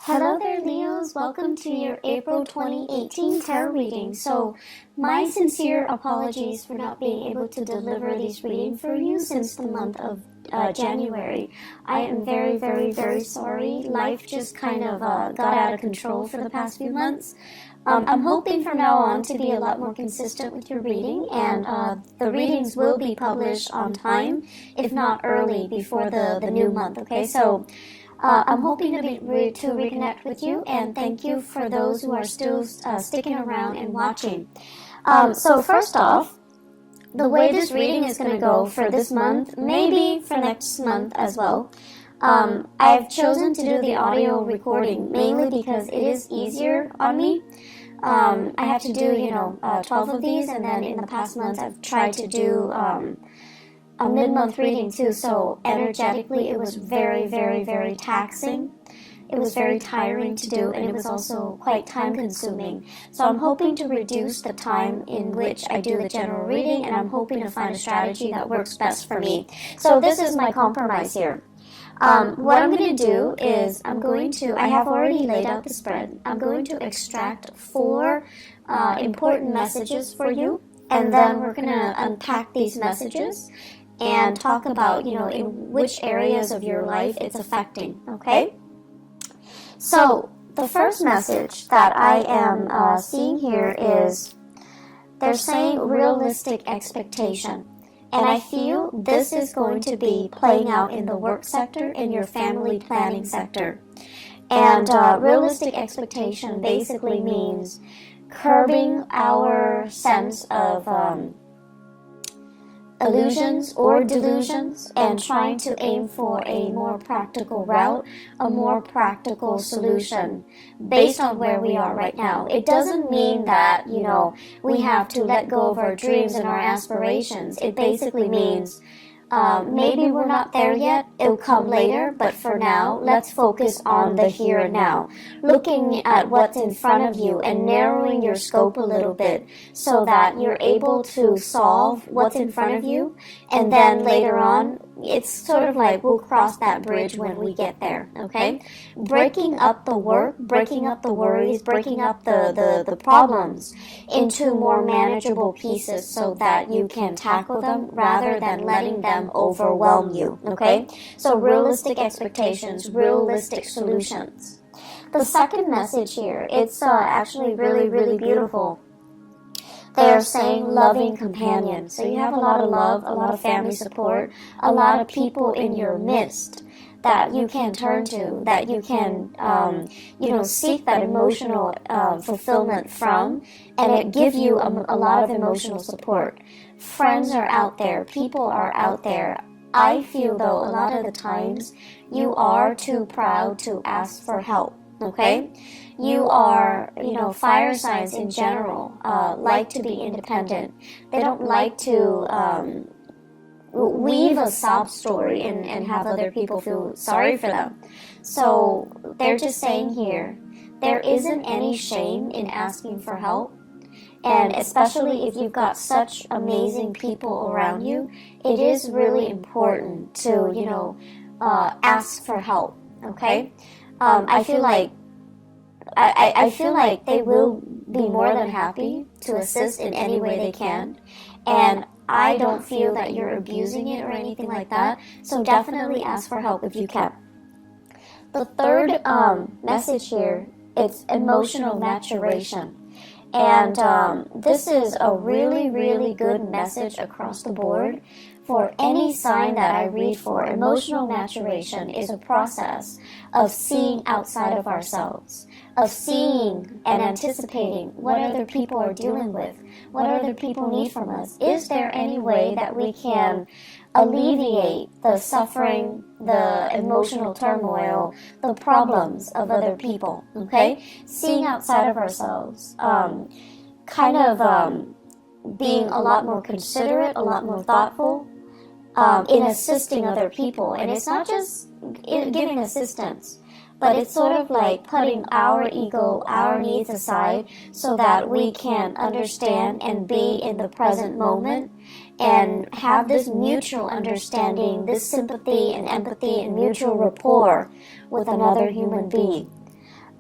Hello there, Leos. Welcome to your April 2018 tarot reading. So, my sincere apologies for not being able to deliver these readings for you since the month of January. I am very, very, very sorry. Life just kind of got out of control for the past few months. I'm hoping from now on to be a lot more consistent with your reading, and the readings will be published on time, if not early, before the new month, okay? So, I'm hoping to reconnect with you, and thank you for those who are still sticking around and watching. So first off, the way this reading is going to go for this month, maybe for next month as well, I've chosen to do the audio recording mainly because it is easier on me. I have to do, 12 of these, and then in the past months I've tried to do a mid-month reading too, so energetically it was very, very, very taxing. It was very tiring to do, and it was also quite time-consuming. So I'm hoping to reduce the time in which I do the general reading, and I'm hoping to find a strategy that works best for me. So this is my compromise here. What I'm going to do is I have already laid out the spread. I'm going to extract 4 important messages for you, and then we're going to unpack these messages and talk about, in which areas of your life it's affecting, okay? So, the first message that I am seeing here is, they're saying realistic expectation. And I feel this is going to be playing out in the work sector, in your family planning sector. And realistic expectation basically means curbing our sense of illusions or delusions and trying to aim for a more practical route, a more practical solution based on where we are right now. It doesn't mean that, we have to let go of our dreams and our aspirations. It basically means maybe we're not there yet, it'll come later, but for now, let's focus on the here and now. Looking at what's in front of you and narrowing your scope a little bit so that you're able to solve what's in front of you, and then later on, it's sort of like we'll cross that bridge when we get there, okay? Breaking up the work, breaking up the worries, breaking up the problems into more manageable pieces so that you can tackle them rather than letting them overwhelm you, okay? So realistic expectations, realistic solutions. The second message here, it's actually really, really beautiful. They're saying loving companion. So you have a lot of love, a lot of family support, a lot of people in your midst that you can turn to, that you can, seek that emotional fulfillment from, and it gives you a lot of emotional support. Friends are out there, people are out there. I feel, though, a lot of the times you are too proud to ask for help, okay? You are, fire signs in general like to be independent. They don't like to weave a sob story and have other people feel sorry for them. So they're just saying here, there isn't any shame in asking for help. And especially if you've got such amazing people around you, it is really important to, ask for help, okay? I feel like they will be more than happy to assist in any way they can. And I don't feel that you're abusing it or anything like that. So definitely ask for help if you can. The third message here, it's emotional maturation. And this is a really, really good message across the board. For any sign that I read for, emotional maturation is a process of seeing outside of ourselves, of seeing and anticipating what other people are dealing with, what other people need from us. Is there any way that we can alleviate the suffering, the emotional turmoil, the problems of other people, okay? Seeing outside of ourselves, being a lot more considerate, a lot more thoughtful, in assisting other people. And it's not just giving assistance, but it's sort of like putting our ego, our needs aside so that we can understand and be in the present moment and have this mutual understanding, this sympathy and empathy and mutual rapport with another human being.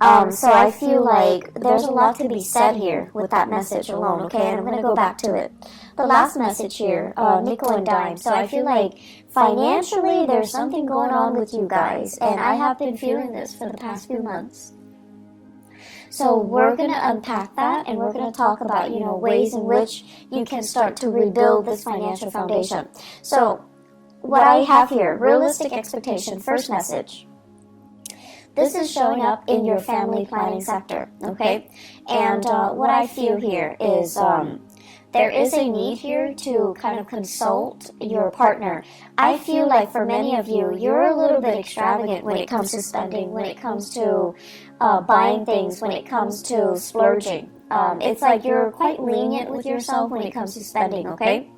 So I feel like there's a lot to be said here with that message alone, okay? And I'm going to go back to it. The last message here, nickel and dime. So I feel like financially there's something going on with you guys, and I have been feeling this for the past few months. So we're going to unpack that, and we're going to talk about, ways in which you can start to rebuild this financial foundation. So what I have here, realistic expectation, first message. This is showing up in your family planning sector, okay? And what I feel here is there is a need here to kind of consult your partner. I feel like for many of you, you're a little bit extravagant when it comes to spending, when it comes to buying things, when it comes to splurging. It's like you're quite lenient with yourself when it comes to spending, okay?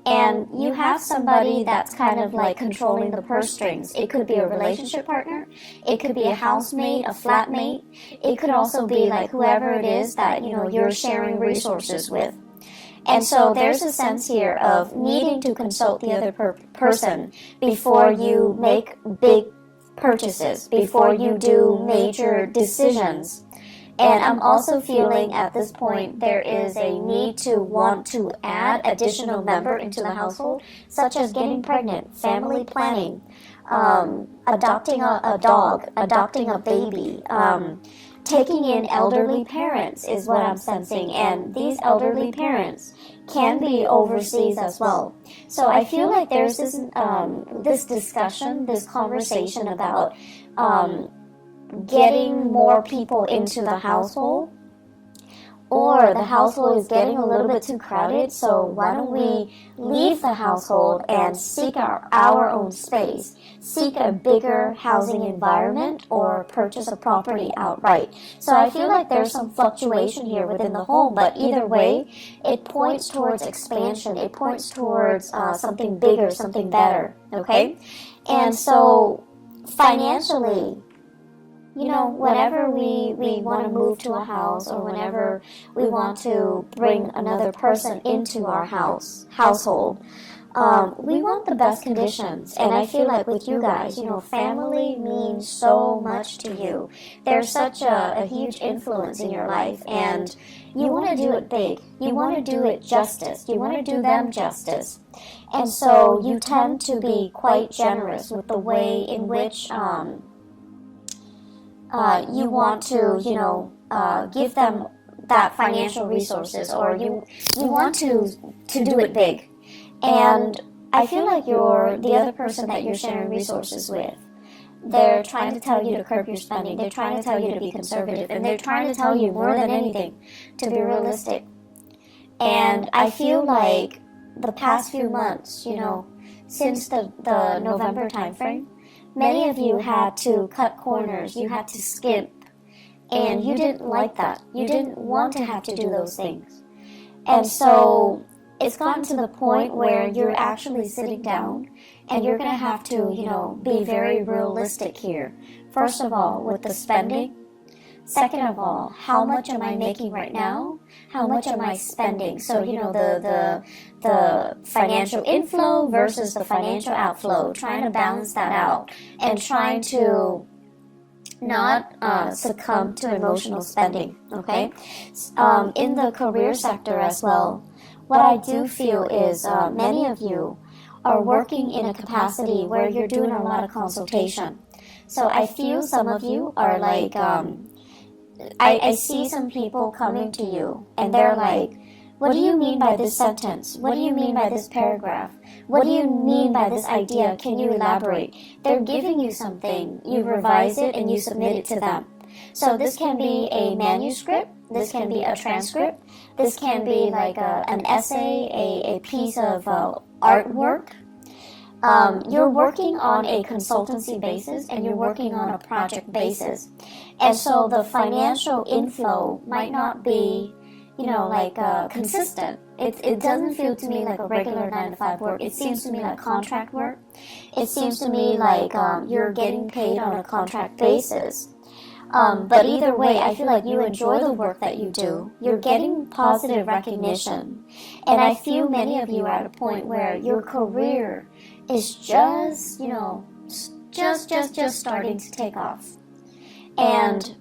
And you have somebody that's kind of like controlling the purse strings. It could be a relationship partner. It could be a housemate, a flatmate. It could also be like whoever it is that, you're sharing resources with. And so there's a sense here of needing to consult the other person before you make big purchases, before you do major decisions. And I'm also feeling at this point there is a need to want to add additional member into the household, such as getting pregnant, family planning, adopting a dog, adopting a baby, taking in elderly parents is what I'm sensing. And these elderly parents can be overseas as well. So I feel like there's this discussion, this conversation about getting more people into the household, or the household is getting a little bit too crowded, so why don't we leave the household and seek our own space, seek a bigger housing environment, or purchase a property outright. So I feel like there's some fluctuation here within the home, but either way, it points towards expansion, it points towards something bigger, something better, okay? And so financially, whenever we want to move to a house, or whenever we want to bring another person into our household, we want the best conditions. And I feel like with you guys, family means so much to you. There's such a huge influence in your life, and you want to do it big. You want to do it justice. You want to do them justice. And so you tend to be quite generous with the way in which you want to, give them that financial resources, or you want to do it big. And I feel like the other person that you're sharing resources with, they're trying to tell you to curb your spending. They're trying to tell you to be conservative, and they're trying to tell you more than anything to be realistic. And I feel like the past few months, since the November timeframe, many of you had to cut corners, you had to skimp, and you didn't like that. You didn't want to have to do those things. And so it's gotten to the point where you're actually sitting down, and you're going to have to, be very realistic here. First of all, with the spending. Second of all, how much am I making right now? How much am I spending? So, the financial inflow versus the financial outflow, trying to balance that out, and trying to not succumb to emotional spending, okay? In the career sector as well, what I do feel is many of you are working in a capacity where you're doing a lot of consultation. So I feel some of you are like, I see some people coming to you, and they're like, what do you mean by this sentence? What do you mean by this paragraph? What do you mean by this idea? Can you elaborate? They're giving you something, you revise it, and you submit it to them. So this can be a manuscript, this can be a transcript, this can be like an essay, a piece of artwork. You're working on a consultancy basis, and you're working on a project basis. And so the financial inflow might not be, consistent. It doesn't feel to me like a regular 9-to-5 work. It seems to me like contract work. It seems to me like you're getting paid on a contract basis. But either way, I feel like you enjoy the work that you do. You're getting positive recognition. And I feel many of you are at a point where your career is just starting to take off. And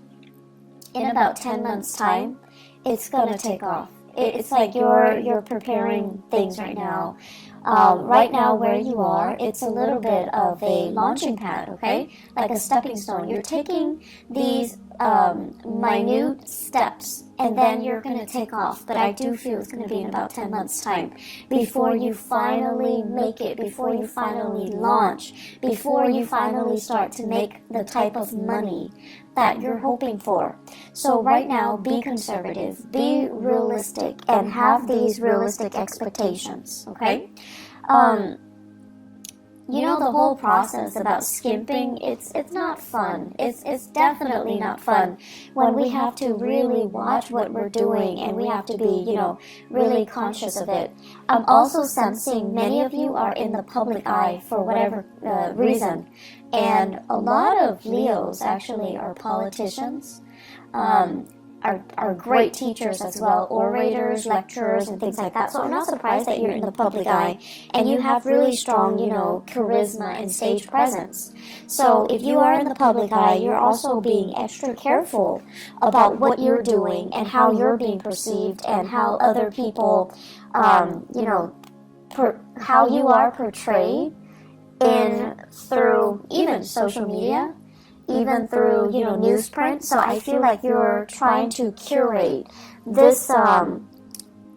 in about 10 months time, it's gonna take off. It's like you're preparing things right now. Right now where you are, it's a little bit of a launching pad, okay? Like a stepping stone. You're taking these minute steps, and then you're going to take off. But I do feel it's going to be in about 10 months' time before you finally make it, before you finally launch, before you finally start to make the type of money that you're hoping for. So right now, be conservative, be realistic, and have these realistic expectations, okay? You know, the whole process about skimping, it's not fun. It's definitely not fun when we have to really watch what we're doing, and we have to be, you know, really conscious of it. I'm also sensing many of you are in the public eye for whatever reason, and a lot of Leos actually are politicians, are great teachers as well, orators, lecturers, and things like that. So I'm not surprised that you're in the public eye and you have really strong, you know, charisma and stage presence. So if you are in the public eye, you're also being extra careful about what you're doing and how you're being perceived and how other people, you know, how you are portrayed through even social media, even through, you know, newsprint. So I feel like you're trying to curate this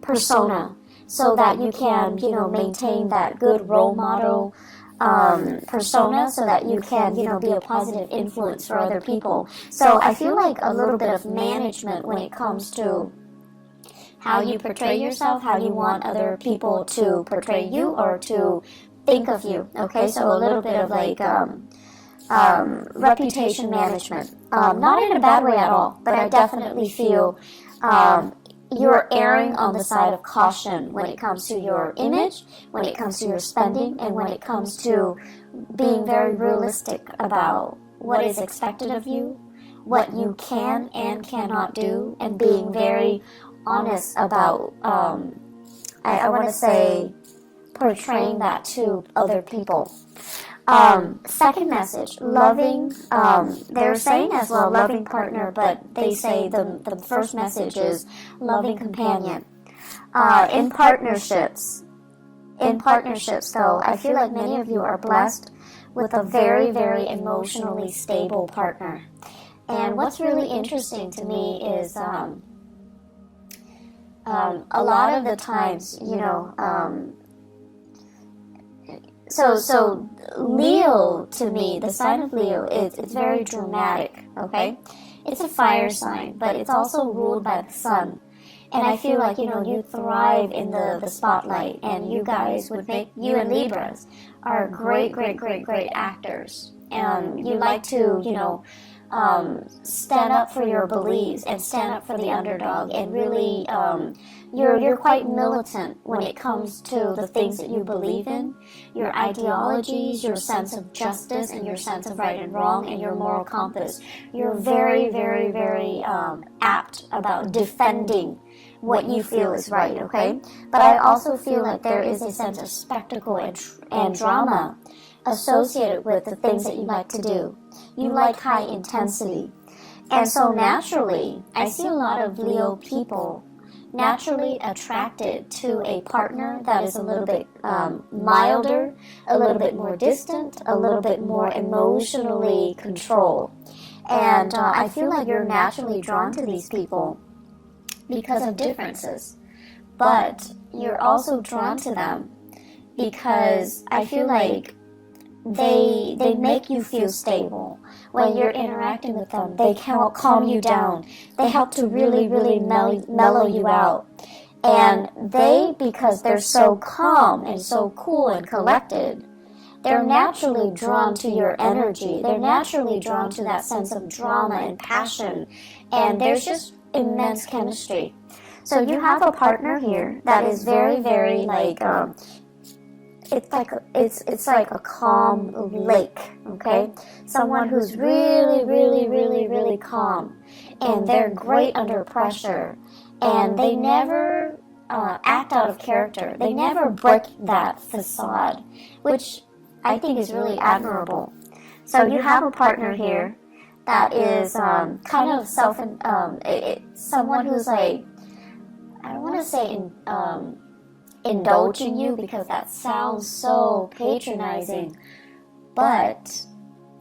persona so that you can, you know, maintain that good role model persona, so that you can, you know, be a positive influence for other people. So I feel like a little bit of management when it comes to how you portray yourself, how you want other people to portray you or to think of you. Okay, so a little bit of like reputation management. Not in a bad way at all, but I definitely feel you're erring on the side of caution when it comes to your image, when it comes to your spending, and when it comes to being very realistic about what is expected of you, what you can and cannot do, and being very honest about, I want to say, portraying that to other people. Second message, loving, they're saying as well loving partner, but they say the first message is loving companion. In partnerships, though, I feel like many of you are blessed with a very, very emotionally stable partner. And what's really interesting to me is a lot of the times, you know, So Leo, to me, the sign of Leo, it's very dramatic, okay? It's a fire sign, but it's also ruled by the sun. And I feel like, you know, you thrive in the spotlight, and you guys would make, you and Libras are great, great, great, great actors. And you like to, you know, stand up for your beliefs and stand up for the underdog, and really, you're quite militant when it comes to the things that you believe in, your ideologies, your sense of justice, and your sense of right and wrong, and your moral compass. You're very, very, very apt about defending what you feel is right, okay? But I also feel like there is a sense of spectacle and drama associated with the things that you like to do. You like high intensity. And so naturally, I see a lot of Leo people naturally attracted to a partner that is a little bit milder, a little bit more distant, a little bit more emotionally controlled. And I feel like you're naturally drawn to these people because of differences. But you're also drawn to them because I feel like they make you feel stable. When you're interacting with them, they help calm you down. They help to really, really mellow you out. And they, because they're so calm and so cool and collected, they're naturally drawn to your energy. They're naturally drawn to that sense of drama and passion. And there's just immense chemistry. So you have a partner here that is very, very like, it's like a calm lake, okay? Someone who's really, really, really, really calm, and they're great under pressure, and they never act out of character. They never break that facade, which I think is really admirable. So you have a partner here that is kind of someone who's like, I don't want to say indulging you, because that sounds so patronizing, but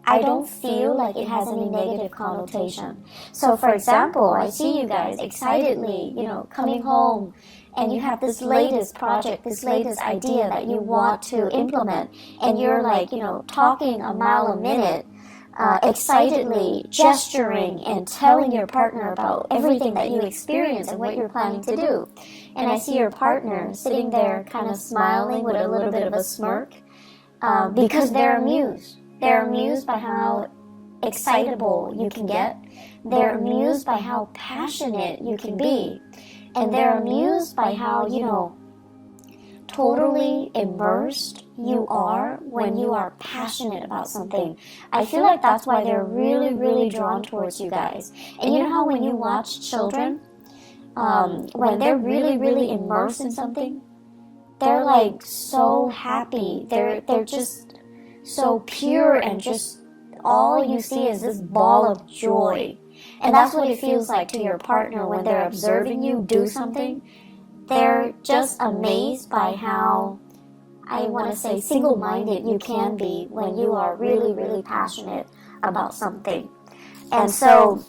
I don't feel like it has any negative connotation. So for example, I see you guys excitedly, coming home, and you have this latest project, this latest idea that you want to implement, and you're like, talking a mile a minute, excitedly gesturing and telling your partner about everything that you experience and what you're planning to do. And I see your partner sitting there kind of smiling with a little bit of a smirk, because they're amused. They're amused by how excitable you can get. They're amused by how passionate you can be. And they're amused by how, totally immersed you are when you are passionate about something. I feel like that's why they're really, really drawn towards you guys. And you know how when you watch children, when they're really, really immersed in something, they're like so happy. They're just so pure, and just all you see is this ball of joy. And that's what it feels like to your partner when they're observing you do something. They're just amazed by how, I want to say, single-minded you can be when you are really, really passionate about something. And so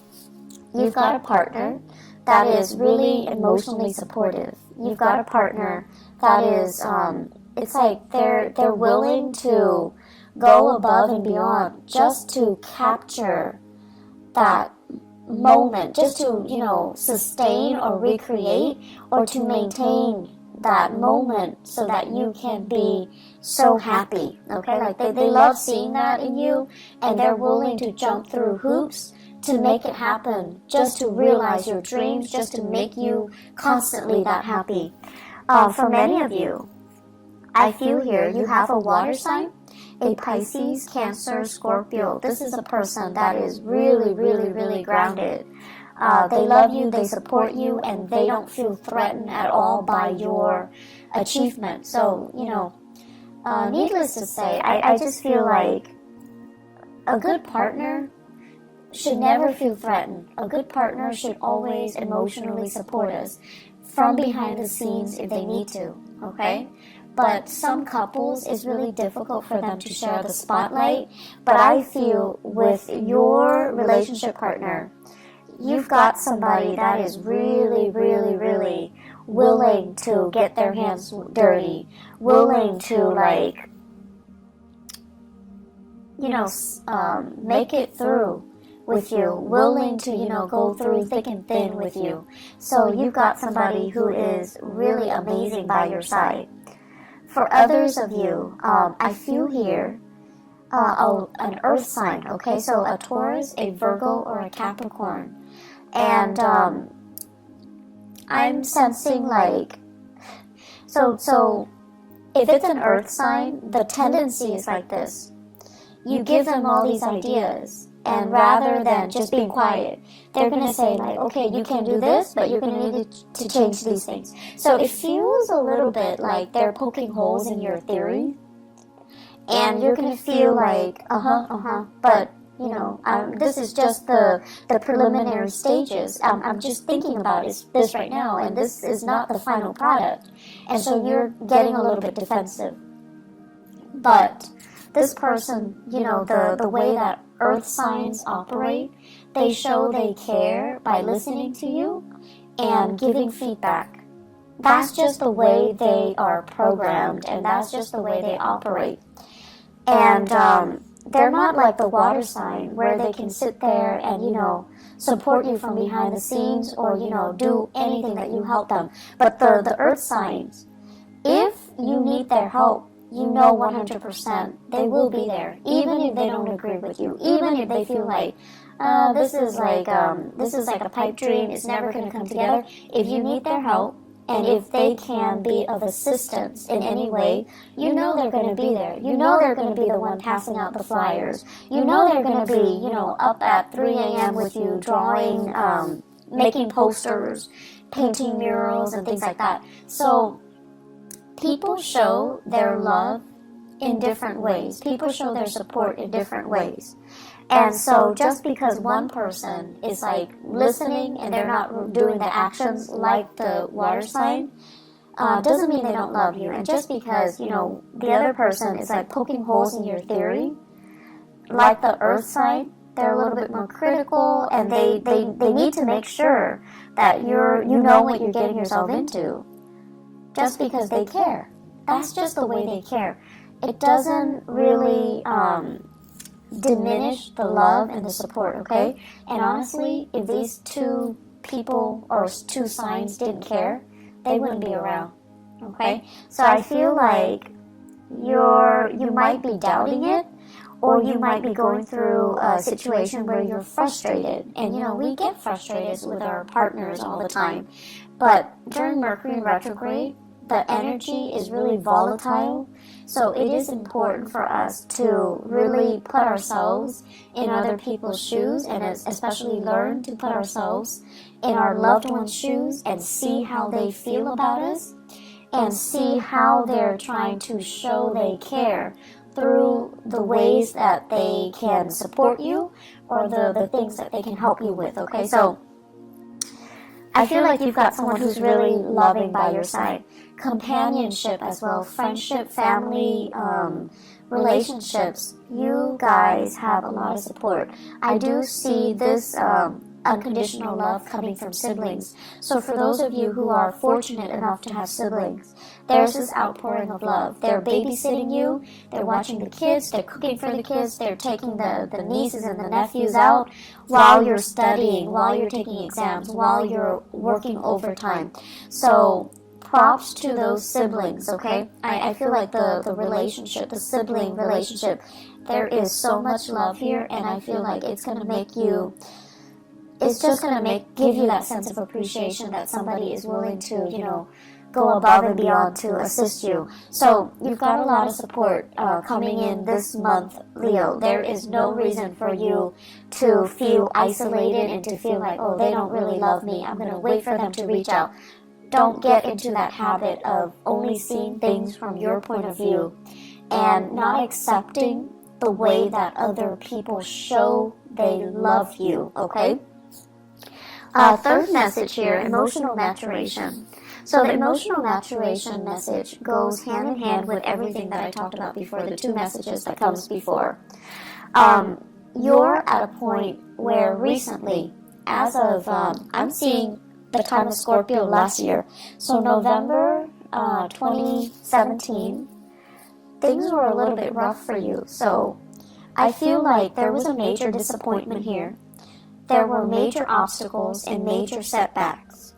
you've got a partner that is really emotionally supportive. You've got a partner that is, it's like they're willing to go above and beyond just to capture that moment, just to, sustain or recreate or to maintain that moment so that you can be so happy, okay? Like they love seeing that in you, and they're willing to jump through hoops to make it happen, just to realize your dreams, just to make you constantly that happy. For many of you, I feel here you have a water sign, a Pisces, Cancer, Scorpio. This is a person that is really, really, really grounded. They love you, they support you, and they don't feel threatened at all by your achievement. So, needless to say, I just feel like a good partner should never feel threatened. A good partner should always emotionally support us from behind the scenes if they need to, okay? But some couples, it's really difficult for them to share the spotlight. But I feel with your relationship partner, you've got somebody that is really, really, really willing to get their hands dirty, willing to, like, make it through with you, willing to, go through thick and thin with you. So you've got somebody who is really amazing by your side. For others of you, I feel here an earth sign, okay? So a Taurus, a Virgo, or a Capricorn. And I'm sensing like, so if it's an earth sign, the tendency is like this. You give them all these ideas, and rather than just being quiet, they're going to say like, okay, you can do this, but you're going to need to change these things. So it feels a little bit like they're poking holes in your theory, and you're going to feel like, but this is just the preliminary stages. I'm just thinking about this right now, and this is not the final product. And so you're getting a little bit defensive. But this person, the way that earth signs operate, they show they care by listening to you and giving feedback. That's just the way they are programmed, and that's just the way they operate. And they're not like the water sign where they can sit there and, support you from behind the scenes or, do anything that you help them. But the earth signs, if you need their help, 100% they will be there, even if they don't agree with you, even if they feel like this is like a pipe dream, it's never going to come together. If you need their help, and if they can be of assistance in any way, they're going to be there. They're going to be the one passing out the flyers. They're going to be, up at 3 a.m. with you, drawing, making posters, painting murals, and things like that. So people show their love in different ways. People show their support in different ways. And so just because one person is like listening and they're not doing the actions like the water sign, doesn't mean they don't love you. And just because, you know, the other person is like poking holes in your theory, like the earth sign, they're a little bit more critical, and they need to make sure that you know what you're getting yourself into. Just because they care. That's just the way they care. It doesn't really diminish the love and the support, okay? And honestly, if these two people or two signs didn't care, they wouldn't be around, okay? So I feel like you might be doubting it, or you might be going through a situation where you're frustrated. And you know, we get frustrated with our partners all the time. But during Mercury in retrograde, the energy is really volatile. So it is important for us to really put ourselves in other people's shoes, and especially learn to put ourselves in our loved ones' shoes and see how they feel about us, and see how they're trying to show they care through the ways that they can support you, or the things that they can help you with, okay? So I feel like you've got someone who's really loving by your side. Companionship as well, friendship, family, relationships. You guys have a lot of support. I do see this unconditional love coming from siblings. So for those of you who are fortunate enough to have siblings, there's this outpouring of love. They're babysitting you, they're watching the kids, they're cooking for the kids, they're taking the nieces and the nephews out while you're studying, while you're taking exams, while you're working overtime. So props to those siblings, okay? I feel like the relationship, the sibling relationship, there is so much love here, and I feel like it's going to make you, it's just going to give you that sense of appreciation that somebody is willing to, you know, go above and beyond to assist you. So you've got a lot of support coming in this month, Leo. There is no reason for you to feel isolated and to feel like, oh, they don't really love me, I'm going to wait for them to reach out. Don't get into that habit of only seeing things from your point of view and not accepting the way that other people show they love you, okay? Third message here, emotional maturation. So the emotional maturation message goes hand in hand with everything that I talked about before, the two messages that comes before. You're at a point where recently, as of, I'm seeing the time of Scorpio last year, so November 2017, things were a little bit rough for you. So I feel like there was a major disappointment here. There were major obstacles and major setbacks.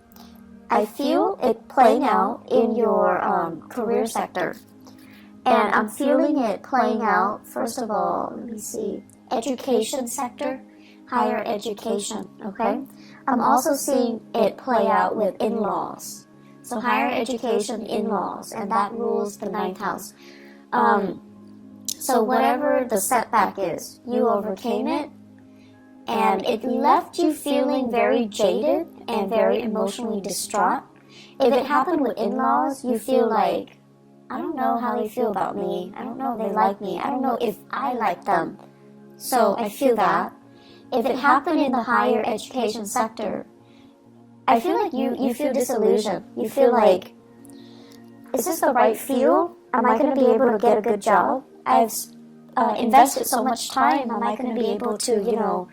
I feel it playing out in your career sector. And I'm feeling it playing out, first of all, let me see, education sector, higher education, okay? I'm also seeing it play out with in-laws. So higher education, in-laws, and that rules the 9th house. So whatever the setback is, you overcame it, and it left you feeling very jaded and very emotionally distraught. If it happened with in-laws, you feel like, I don't know how they feel about me. I don't know if they like me. I don't know if I like them. So I feel that. If it happened in the higher education sector, I feel like you feel disillusioned. You feel like, is this the right field? Am I going to be able to get a good job? I've invested so much time. Am I going to be able to, you know,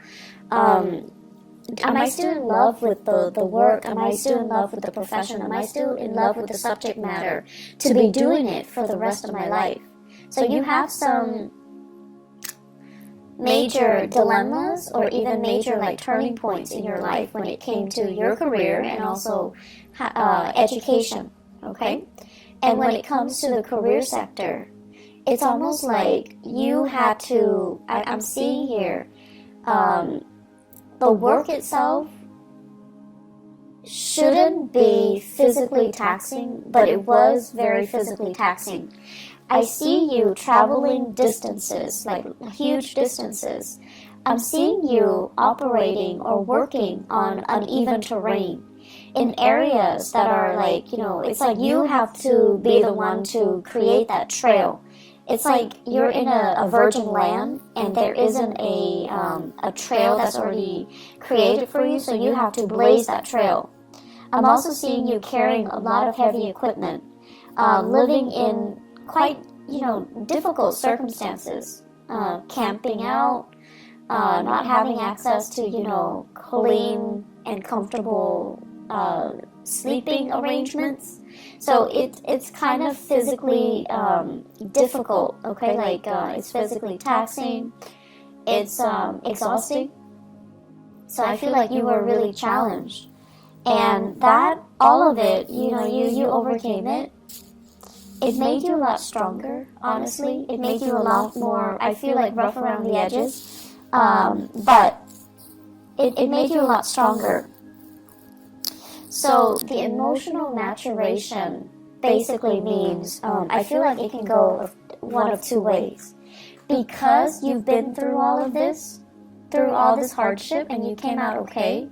am I still in love with the work? Am I still in love with the profession? Am I still in love with the subject matter to be doing it for the rest of my life? So you have some major dilemmas or even major like turning points in your life when it came to your career and also education, okay? And when it comes to the career sector, it's almost like you had to, I'm seeing here, the work itself shouldn't be physically taxing, but it was very physically taxing. I see you traveling distances, like huge distances. I'm seeing you operating or working on uneven terrain in areas that are like, you know, it's like you have to be the one to create that trail. it's like you're in a virgin land, and there isn't a trail that's already created for you, so you have to blaze that trail. I'm also seeing you carrying a lot of heavy equipment, living in quite, difficult circumstances, camping out, not having access to, clean and comfortable sleeping arrangements. So it's kind of physically difficult, okay? Like it's physically taxing, it's exhausting. So I feel like you were really challenged. And that, all of it, you overcame it. It made you a lot stronger, honestly. It made you a lot more, I feel like, rough around the edges. But it made you a lot stronger. So the emotional maturation basically means, I feel like it can go one of two ways. Because you've been through all of this, through all this hardship, and you came out okay,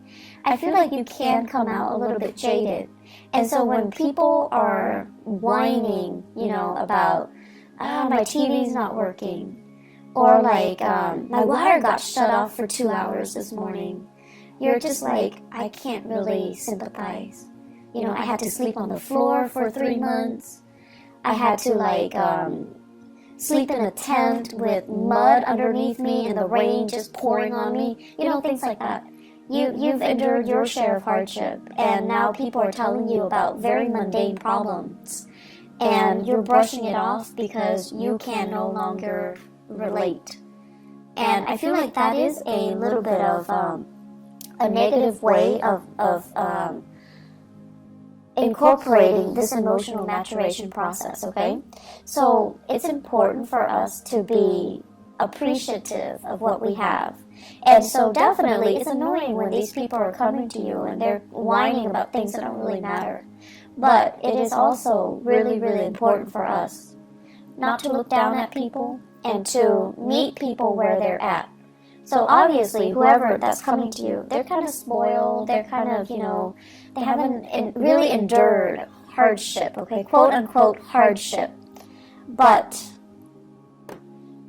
I feel like you can come out a little bit jaded. And so when people are whining, about, my TV's not working, or like, my water got shut off for 2 hours this morning, you're just like, I can't really sympathize. I had to sleep on the floor for 3 months. I had to sleep in a tent with mud underneath me and the rain just pouring on me. Things like that. You've endured your share of hardship, and now people are telling you about very mundane problems, and you're brushing it off because you can no longer relate. And I feel like that is a little bit of a negative way of incorporating this emotional maturation process, okay? So it's important for us to be appreciative of what we have. And so definitely it's annoying when these people are coming to you and they're whining about things that don't really matter. But it is also really, really important for us not to look down at people and to meet people where they're at. So obviously, whoever that's coming to you, they're kind of spoiled, they're kind of, they haven't really endured hardship, okay, quote unquote hardship. But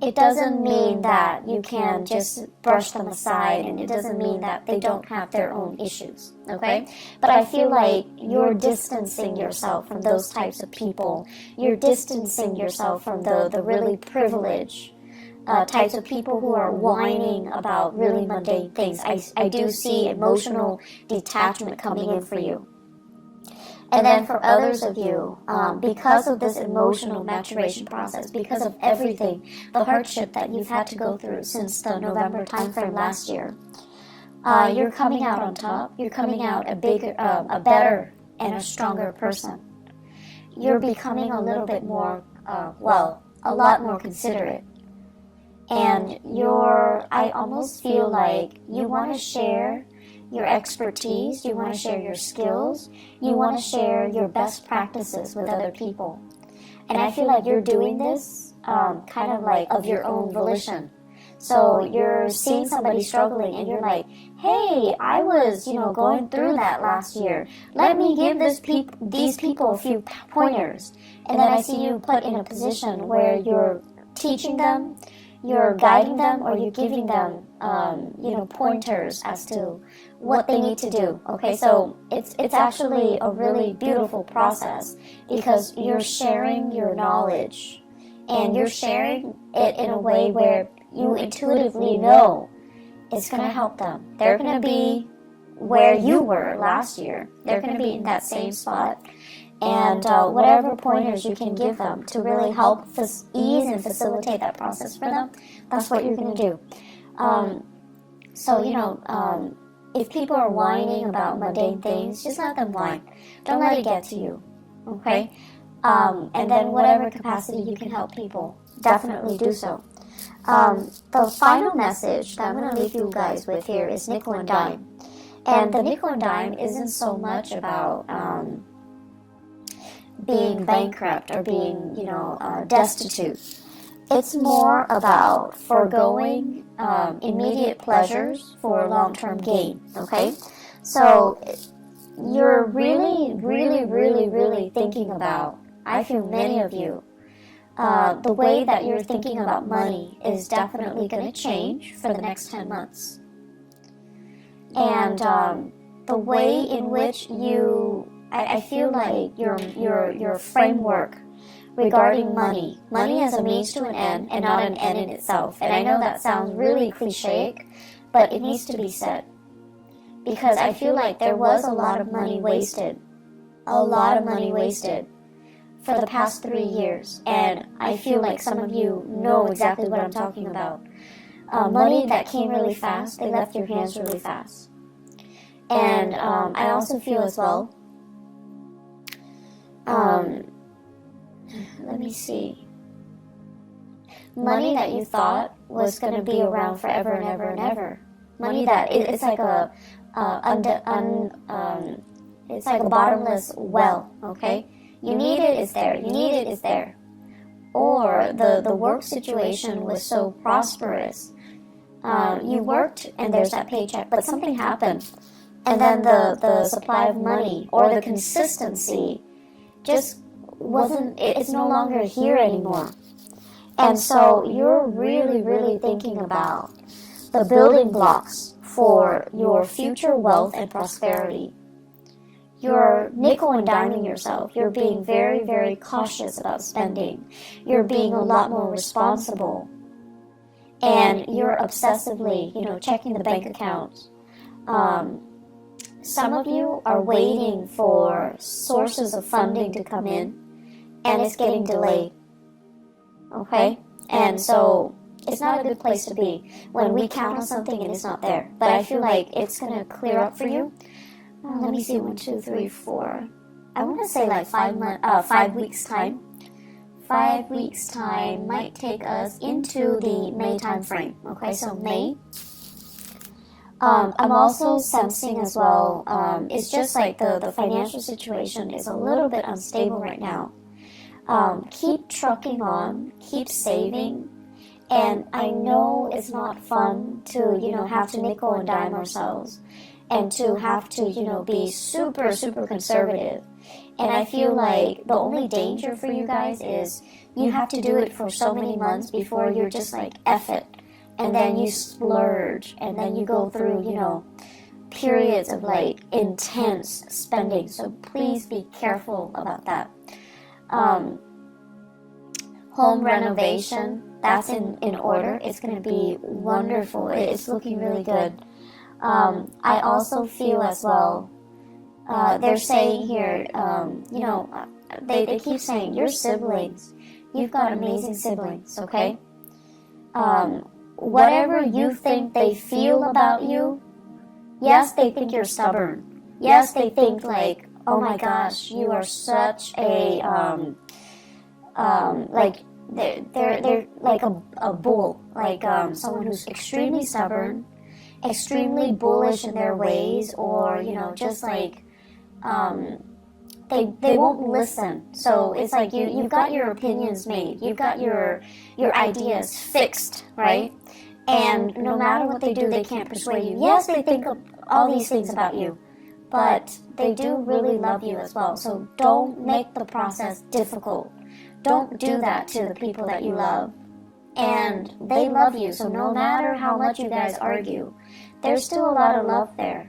it doesn't mean that you can just brush them aside, and it doesn't mean that they don't have their own issues, okay? But I feel like you're distancing yourself from those types of people. You're distancing yourself from the really privileged types of people who are whining about really mundane things. I do see emotional detachment coming in for you. And then for others of you, because of this emotional maturation process, because of everything, the hardship that you've had to go through since the November timeframe last year, you're coming out on top. You're coming out a better and a stronger person. You're becoming a little bit more, a lot more considerate. And I almost feel like you want to share your expertise, you want to share your skills, you want to share your best practices with other people. And I feel like you're doing this kind of like of your own volition. So you're seeing somebody struggling and you're like, hey, I was, going through that last year. Let me give these people a few pointers. And then I see you put in a position where you're teaching them, you're guiding them, or you're giving them, pointers as to what they need to do. Okay, so it's actually a really beautiful process because you're sharing your knowledge and you're sharing it in a way where you intuitively know it's going to help them. They're going to be where you were last year. They're going to be in that same spot. And whatever pointers you can give them to really help ease and facilitate that process for them, that's what you're going to do. If people are whining about mundane things, just let them whine. Don't let it get to you, okay? And then whatever capacity you can help people, definitely do so. The final message that I'm going to leave you guys with here is nickel and dime. And the nickel and dime isn't so much about being bankrupt or being, destitute. It's more about foregoing immediate pleasures for long-term gain, okay? So you're really, really, really, really thinking about, I feel many of you the way that you're thinking about money is definitely going to change for the next 10 months. And the way in which I feel like your framework regarding money as a means to an end and not an end in itself. And I know that sounds really cliche, but it needs to be said. Because I feel like there was a lot of money wasted. A lot of money wasted for the past 3 years. And I feel like some of you know exactly what I'm talking about. Money that came really fast, they left your hands really fast. And I also feel as well, let me see, money that you thought was going to be around forever and ever and ever. Money that it's like it's like a bottomless well, okay? You need it, it's there. You need it, it's there. Or the work situation was so prosperous. You worked and there's that paycheck, but something happened. And then the supply of money or the consistency just wasn't, it's no longer here anymore. And so you're really, really thinking about the building blocks for your future wealth and prosperity. You're nickel and diming yourself. You're being very, very cautious about spending. You're being a lot more responsible. And you're obsessively, checking the bank accounts. Some of you are waiting for sources of funding to come in, and it's getting delayed. Okay? And so it's not a good place to be when we count on something and it's not there. But I feel like it's going to clear up for you. Let me see, 1, 2, 3, 4. I want to say like 5 weeks time. 5 weeks time might take us into the May time frame. Okay, so May. I'm also sensing as well, it's just like the financial situation is a little bit unstable right now. Keep trucking on, keep saving. And I know it's not fun to, have to nickel and dime ourselves and to have to, be super, super conservative. And I feel like the only danger for you guys is you have to do it for so many months before you're just like, F it. And then you splurge and then you go through, periods of like intense spending. So please be careful about that. Home renovation, that's in order. It's going to be wonderful. It's looking really good. I also feel as well, they're saying here, they keep saying, your siblings, you've got amazing siblings, okay? Whatever you think they feel about you, yes, they think you're stubborn. Yes, they think like, oh my gosh, you are such a, like, they're like a bull, like someone who's extremely stubborn, extremely bullish in their ways, or, just like, they won't listen. So it's like you've got your opinions made, you've got your ideas fixed, right? And no matter what they do, they can't persuade you. Yes, they think of all these things about you, but they do really love you as well. So don't make the process difficult. Don't do that to the people that you love. And they love you, so no matter how much you guys argue, there's still a lot of love there.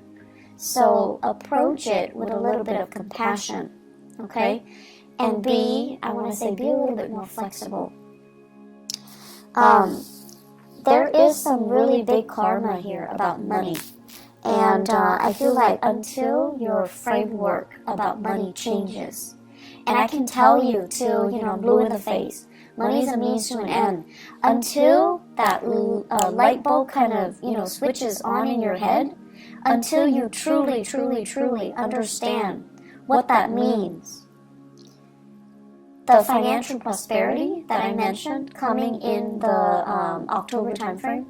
So approach it with a little bit of compassion, okay? And I want to say, be a little bit more flexible. There is some really big karma here about money. And I feel like until your framework about money changes, and I can tell you till, I'm blue in the face, money's a means to an end. Until that light bulb kind of, switches on in your head, until you truly, truly, truly understand what that means. The financial prosperity that I mentioned coming in the October timeframe,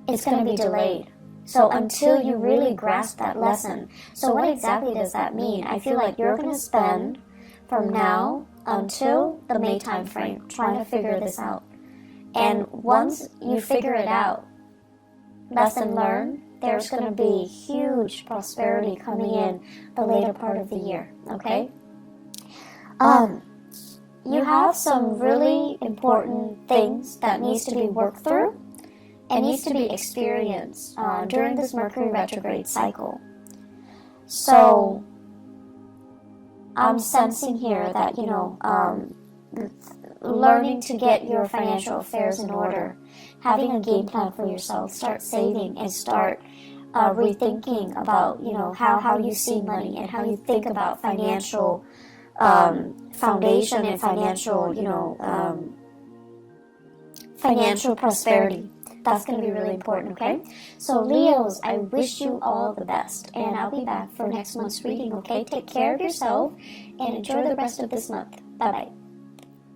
it's going to be delayed. So until you really grasp that lesson. So what exactly does that mean? I feel like you're going to spend from now until the May timeframe trying to figure this out. And once you figure it out, lesson learned, there's going to be huge prosperity coming in the later part of the year, okay? you have some really important things that needs to be worked through and needs to be experienced during this Mercury retrograde cycle. So I'm sensing here that, learning to get your financial affairs in order, having a game plan for yourself, start saving and start rethinking about, how you see money and how you think about financial foundation and financial prosperity. That's going to be really important, okay? So Leos, I wish you all the best, and I'll be back for next month's reading, okay? Take care of yourself and enjoy the rest of this month. Bye-bye.